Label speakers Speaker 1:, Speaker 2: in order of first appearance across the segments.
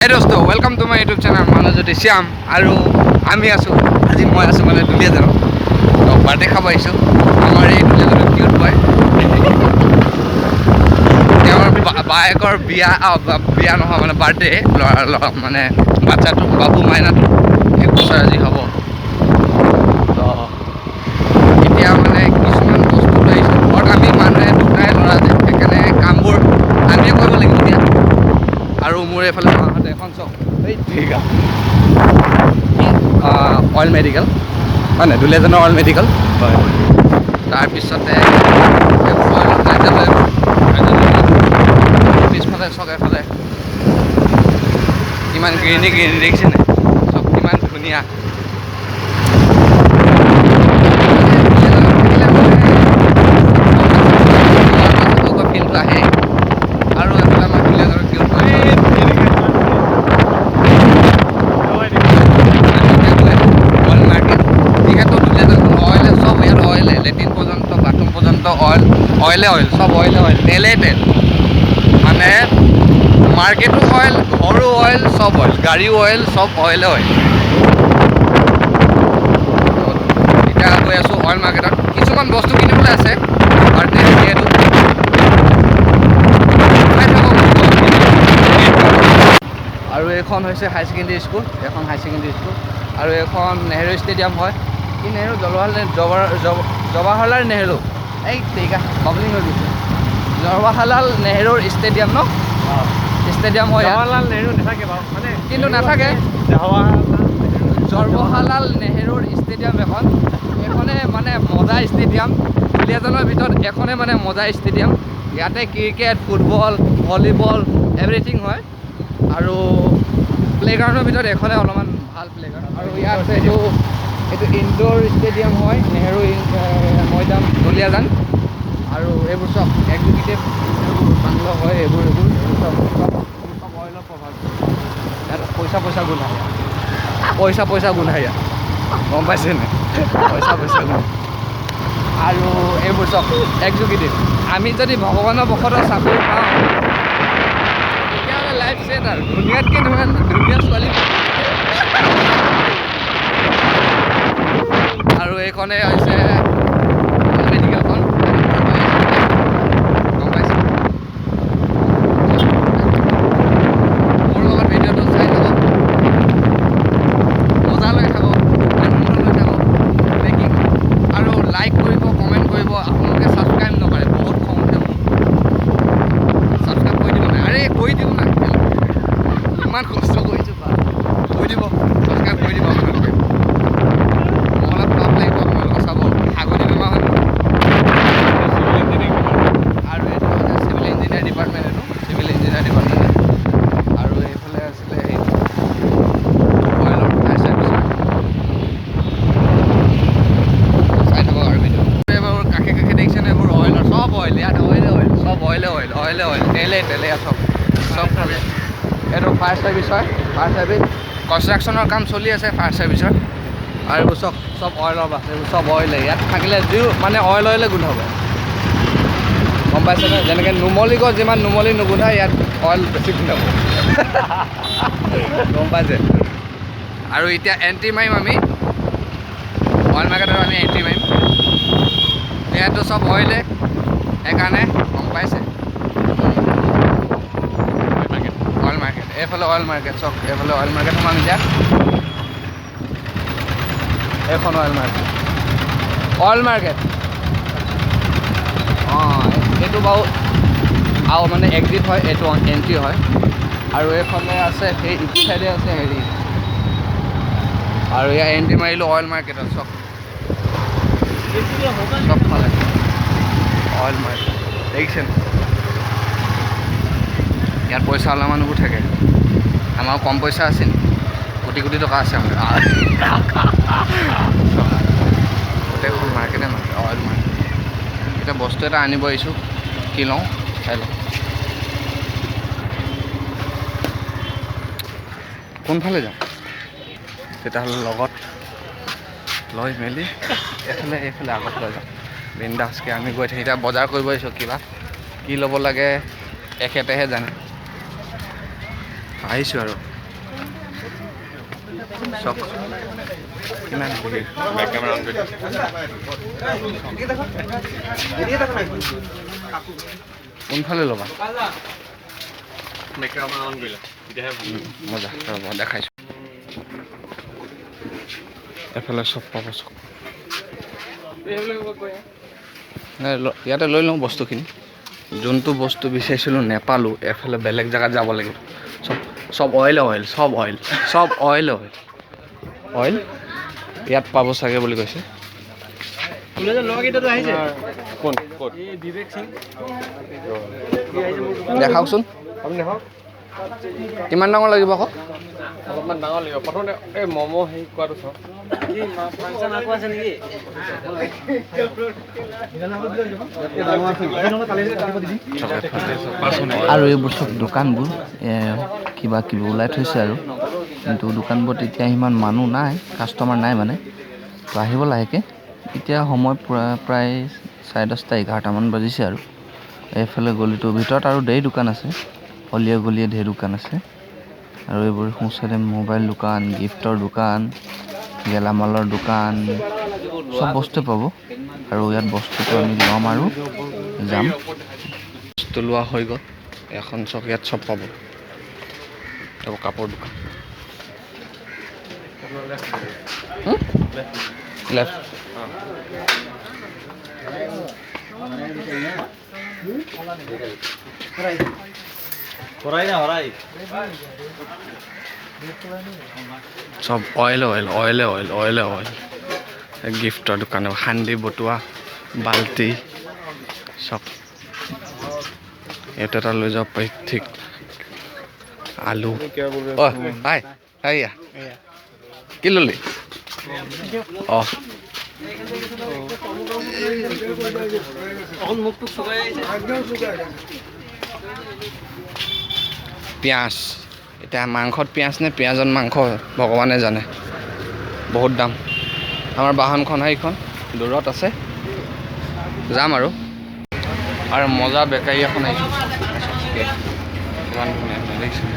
Speaker 1: Hey dosto, welcome to my YouTube channel Manojoti Shyam আৰু আমি আছো আজি মই আছো মানে দুলিয়াজান তো বাৰ্থডে খাব আহিছো আমাৰ এই দুলিয়াজান কিউট বয় তেওঁৰ বায়েকৰ বিয়া নহয় মানে বাৰ্থডে মানে বাচ্চাটো বাবু মাইনাটো 1 বছৰ আজি হ'ব তো এতিয়া মানে কিছুমান বস্তু লৈছো ঘৰত আমি মানুহে দুটাই ল'ৰা যে সেইকাৰণে কামবোৰ আমিয়ে কৰিব লাগিব এতিয়া আৰু মোৰ এফালে মাহঁতে এখন চাওক এই ঠিক আছে অইল মেডিকেল মানে দুলিয়াজানৰ অইল মেডিকেল হয় তাৰপিছতে পিছফালে চক এফালে কিমান গ্ৰীণি দেখিছেনে চব কিমান ধুনীয়া ফিল্ডটো আহে আৰু এফালে আমাৰ দুলিয়াজানৰ কিউট অইল সব অইল তেলে তেল মানে মার্কেটো অইল ঘরও অইল সব অইল গাড়িও অইল সব অইলে অইল এতিয়া গৈ আছো অইল মার্কেটত কিছুমান বস্তু কিনিবলৈ আছে বাৰ্থডে যিহেতু আৰু এখন হৈছে হাই ছেকেণ্ডেৰী স্কুল এখন হাই ছেকেণ্ডেৰী স্কুল আৰু এখন নেহেৰু ষ্টেডিয়াম হয় কি নেহেৰু জৱাহৰলাল নেহেৰু এই ঠিক আছে বাবলিং হৈ গৈছে জৱাহৰলাল নেহেৰুৰ ষ্টেডিয়াম ন ষ্টেডিয়াম হয় জৱাহৰলাল নেহেৰু নাথাকে বাৰু মানে কিন্তু নাথাকে জৱাহৰলাল নেহেৰুৰ ষ্টেডিয়াম এখনে মানে মজা ষ্টেডিয়াম দুলিয়াজানৰ ভিতৰত এখনে মানে মজা ষ্টেডিয়াম ইয়াতে ক্ৰিকেট ফুটবল ভলীবল এভৰিথিং হয় আৰু প্লেগ্ৰাউণ্ডৰ ভিতৰত এখনে অলপমান ভাল প্লেগ্ৰাউণ্ড আৰু ইয়াত এইটো ইনডোৰ ষ্টেডিয়াম হয় নেহেৰু মৈদাম দুলিয়াজান আৰু এইবোৰ চব এক্সিকিউটিভ বাংলো হয় এইবোৰ চব অইলৰ প্ৰভাৱ ইয়াত পইচা গোন্ধাই ইয়াত গম পাইছেনে পইচা গোন্ধাই আৰু এইবোৰ চব এক্সিকিউটিভ আমি যদি ভগৱানৰ বশতঃ চাকৰি পাওঁ তেতিয়াহ'লে লাইফ ছেট আৰু ধুনীয়াতকৈ ধুনীয়া ছোৱালী আৰু এইখনে হৈছে মেডিকেলখন গম পাইছে মোৰ লগত ভিডিঅ'টো চাই থাকক মজা লৈ থাকক আনন্দ লৈ থাকক দেখি আৰু লাইক কৰিব কমেণ্ট কৰিব আপোনালোকে ছাবস্ক্ৰাইব নকৰে বহুত খং উঠে মোৰ ছাবস্ক্ৰাইব কৰি দিব নাই আৰে কৰি দিব না ইমান কষ্ট কৰিছোঁ বা কৰি দিব ছাবস্ক্ৰাইব কৰি দিব আপোনালোকে তেলে সব ফালে এইটো ফায়াৰ ছাৰ্ভিচ হয় ফায়াৰ ছাৰ্ভিচ কনষ্ট্ৰাকশ্যনৰ কাম চলি আছে ফায়াৰ ছাৰ্ভিচৰ আৰু এইবোৰ চব অইলৰ বাছ এইবোৰ চব অইলে ইয়াত থাকিলে যিও মানে অইলে গোন্ধাব গম পাইছেনে যেনেকৈ নুমলী গছ যিমান নুমলী নুগোন্ধায় ইয়াত অইল বেছি গোন্ধাব গম পাইছে আৰু এতিয়া এণ্ট্ৰি মাৰিম আমি অইল মাৰ্কেটত আমি এণ্ট্ৰি মাৰিম ইয়াতো চব অইলে সেইকাৰণে গম পাইছে অইল মাৰ্কেট এইফালে অইল মাৰ্কেট চক এইফালে অইল মাৰ্কেট সোমাম এতিয়া এইখন অইল মাৰ্কেট অঁ এইটো বাৰু আৰু মানে এক্সিট হয় এইটো এণ্ট্ৰি হয় আৰু এইফালে আছে সেই ইটো চাইডে আছে হেৰি আৰু ইয়াৰ এণ্ট্ৰি মাৰিলোঁ অইল মাৰ্কেটত চবফালে অইল মাৰ্কেট দেখিছে ইয়াত পইচা ওলা মানুহবোৰ থাকে আমাৰ কম পইচা আছিল কোটি কোটি টকা আছে আমাৰ গোটেইখন মাৰ্কেটে অইল মাৰ্কেট এতিয়া বস্তু এটা আনিব আহিছোঁ কি লওঁ চাই লওঁ কোনফালে যাওঁ তেতিয়াহ'লে লগত লৈ মেলি এইফালে আগত লৈ যাওঁ বিন্দাছকৈ আমি গৈ থাকি এতিয়া বজাৰ কৰিব আহিছোঁ কিবা কি ল'ব লাগে এখেতেহে জানে আহিছোঁ আৰু চক কিমান ভিৰ কোনফালে ল'বা মজা ৰ'ব দেখাইছোঁ এফালে চব পাব চক ইয়াতে লৈ লওঁ বস্তুখিনি যোনটো বস্তু বিচাৰিছিলোঁ নেপালোঁ এফালে বেলেগ জেগাত যাব লাগিব চব অইল ইয়াত পাব চাগে বুলি কৈছে দেখাওকচোন কিমান ডাঙৰ লাগিব আকৌ অলপমান ডাঙৰ লাগিব প্ৰথমতে এই ম'ম' হেৰি কোৱাটো চাওক
Speaker 2: আৰু এইবোৰ চব দোকানবোৰ কিবা কিবি ওলাই থৈছে আৰু কিন্তু দোকানবোৰত এতিয়া ইমান মানুহ নাই কাষ্টমাৰ নাই মানে তো আহিব লাহেকৈ এতিয়া সময় প্ৰায় 10:30 11টামান বাজিছে আৰু এইফালে গলিটোৰ ভিতৰত আৰু ধেৰ দোকান আছে গলিয়ে গলিয়ে ধেৰ দোকান আছে আৰু এইবোৰ সোঁচাইডে মোবাইল দোকান গিফ্টৰ দোকান গেলামালৰ দোকান চব বস্তু পাব আৰু ইয়াত বস্তুটো আমি ল'ম আৰু যাম বস্তু লোৱা হৈ গ'ল এখন চক ইয়াত চব পাব কাপোৰ দোকান লেফ্ট চব অইল গিফ্টৰ দোকান সান্দি বটোৱা বাল্টি চব এইটো এটা লৈ যাব পাৰি ঠিক আলু কি ললি অঁ পিঁয়াজ এতিয়া মাংসত পিঁয়াজ নে পিঁয়াজত মাংস ভগৱানে জানে বহুত দাম আমাৰ বাহনখন সেইখন দূৰত আছে যাম আৰু মজা বেকাৰী এখন আহিছে ইমান ধুনীয়া দেখিছোঁ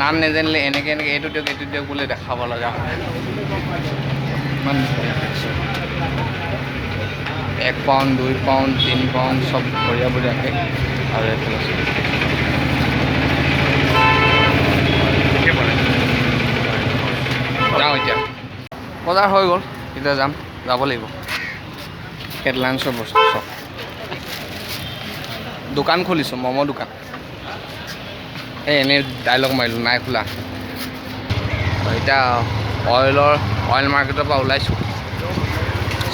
Speaker 2: নাম নেজানিলে এনেকৈ এইটো দিয়ক বুলি দেখাব লগা হয় ইমান ধুনীয়া 1 পাউণ্ড 2 পাউণ্ড 3 পাউণ্ড চব বঢ়িয়াকৈ আৰু এইফালে যাওঁ এতিয়া বজাৰ হৈ গ'ল এতিয়া যাব লাগিব হেডলাইন্সৰ বস্তু চব দোকান খুলিছোঁ ম'ম' দোকান এনেই ডাইলগ মাৰিলোঁ নাই খোলা এতিয়া অইল মাৰ্কেটৰ পৰা ওলাইছোঁ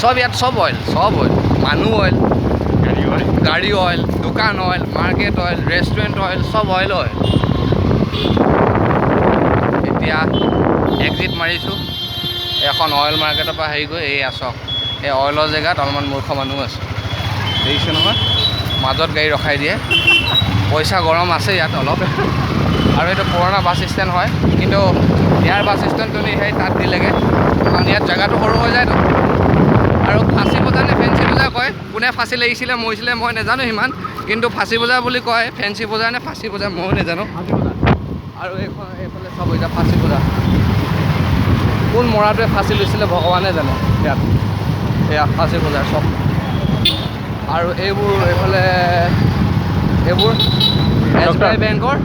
Speaker 2: চব ইয়াত চব অইল মানুহ অইল গাড়ী অইল দোকান oil market oil restaurant oil চব অইল এতিয়া এক্সিট মাৰিছোঁ এখন অইল মাৰ্কেটৰ পৰা হেৰি গৈ এই আছক এই অইলৰ জেগাত অলপমান মূৰ্খ মানুহ আছে দেখিছে নহয় মাজত গাড়ী ৰখাই দিয়ে পইচা গৰম আছে ইয়াত অলপ আৰু এইটো পুৰণা বাছ ষ্টেণ্ড হয় কিন্তু ইয়াৰ বাছ ষ্টেণ্ডটো সেই তাত দিলেগৈ কাৰণ ইয়াত জেগাটো সৰু হৈ যায়তো আৰু ফাঁচী বজাৰ নে ফেঞ্চি বজাৰ কয় কোনে ফাঁচি লাগিছিলে মৰিছিলে মই নাজানো সিমান কিন্তু ফাঁচী বজাৰ বুলি কয় ফেঞ্চি বজাৰ নে ফাঁচী বজাৰ ময়ো নাজানো আৰু এইফালে চাব এতিয়া ফাঁচী বজাৰ কোন মৰাটোৱে ফাঁচি লৈছিলে ভগৱানে জানে ইয়াত এয়া ফাঁচী বজাৰ চব আৰু এইফালে এইবোৰ SBI বেংকৰ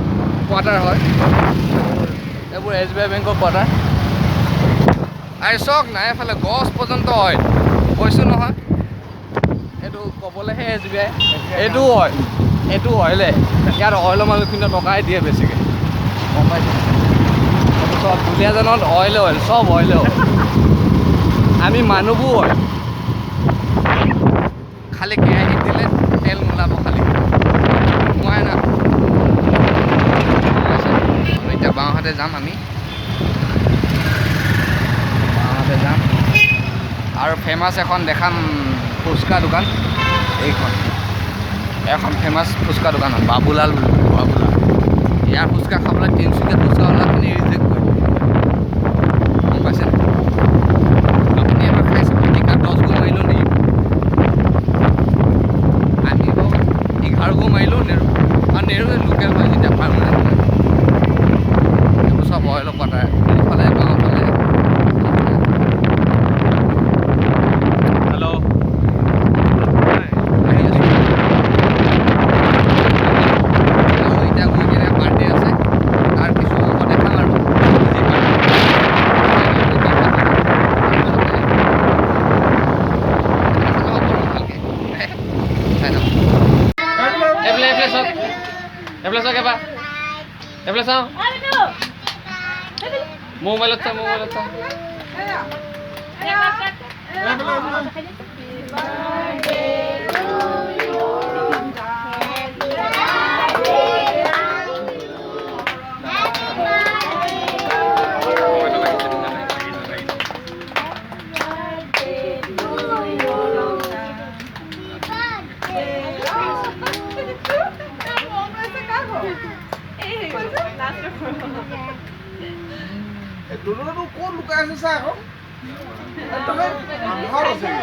Speaker 2: কোৱাৰ্টাৰ হয় এইবোৰ SBI বেংকৰ কোৱাৰ্টাৰ আৰু চক নাই এফালে গছ পৰ্যন্ত অইল কৈছোঁ নহয় এইটো ক'বলৈহে SBI এইটো অইলে ইয়াত অইলৰ মানুহখিনিয়ে টকাই দিয়ে বেছিকৈ গম পাইছে চব দুলীয়াজানত অইল চব অইল আমি মানুহবোৰ অইল খালি কেৰাহীত দিলে তেল নোলাব খালি নোৱাৰ না এতিয়া বাওঁহাতে যাম আমি আৰু ফেমাছ এখন দেখাম ফুচকা দোকান এইখন এখন ফেমাছ ফুচকা দোকান হয় বাবুলাল ইয়াৰ ফুচকা খাবলৈ তিনিচুকীয়া ফুচকা ওলাখিনি ৰিজেক্ট কৰে গম পাইছে আপুনি এবাৰ খাইছে পিটিকা 10 গো মাৰিলোঁ নেকি আমি 11 গো মাৰিলোঁ নেৰু আৰু নেৰু লোকেল হয় যেতিয়া পাৰোঁ এইফালে চাওঁ মোবাইলত চাওঁ মোবাইলত চাওঁ
Speaker 3: Dulu kok luka susah kok? Harus ya.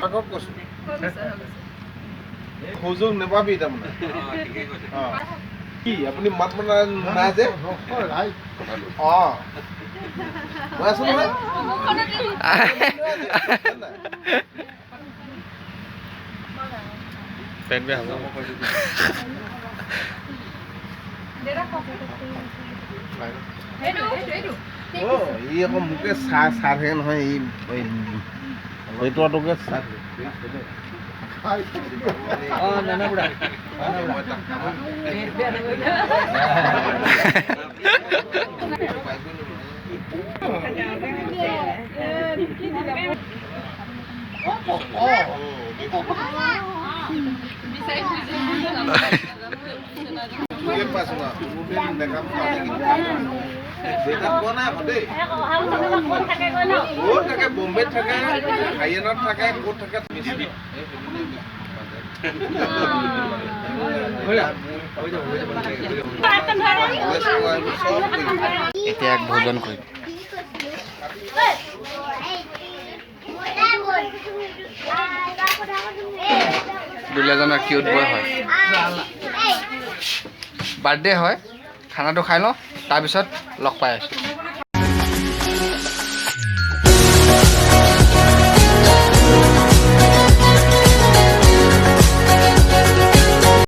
Speaker 3: Agak kos. Khojong nebabi tamna. Ki apni mat mana na je? Oh. Mas suno na?
Speaker 2: পেট বেয়া হ'ব
Speaker 3: Oh, iya kok mungkin sarhen hoy itu atoke sar.
Speaker 1: Oh, nana buda.
Speaker 3: Mungkin pas nggak, mungkin dekam lagi. Dekam kona apa deh? Oh, dekam Bombay থাকে, Hayanat থাকে, kok থাকে misi.
Speaker 2: এতিয়া এক ভোজন কৰিম দুলীয়াজনৰ cute বয় হয় বাৰ্থডে হয় খানাটো খাই লওঁ তাৰপিছত লগ পাই আছোঁ